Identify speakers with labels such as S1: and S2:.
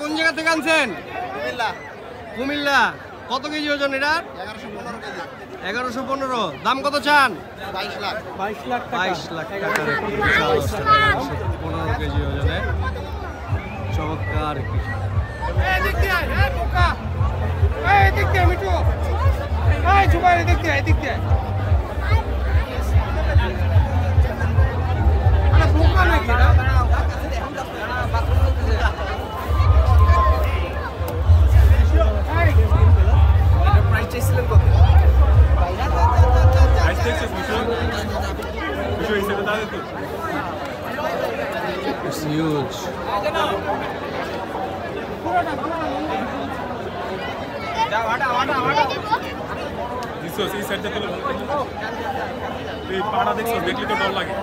S1: কোন জায়গা থেকে আনছেন?
S2: কুমিল্লা।
S1: কুমিল্লা। কত কেজি ওজন এটা?
S2: 1115 কেজি।
S1: 1115। দাম কত চান?
S2: 22 লাখ।
S3: 22 লাখ টাকা।
S1: 22 লাখ টাকা। 1115 কেজি ওজনে চমৎকার কি
S3: এদিক দিয়ে আয়, এই বোকা। এদিক দিয়ে মিঠু। জুবাই এদিক দিয়ে, এদিক দিয়ে। আরে বোকা নাকি না?
S2: প্রাইস চাইছিলেন কত?
S4: প্রাইস দেখছিস বিষয় হিসেবে তাদের তো
S1: It's huge.
S4: দিচ্ছ এই সাইডটা তোলে ভালো এই পাড়া দেখছো দেখলে তো ডর লাগে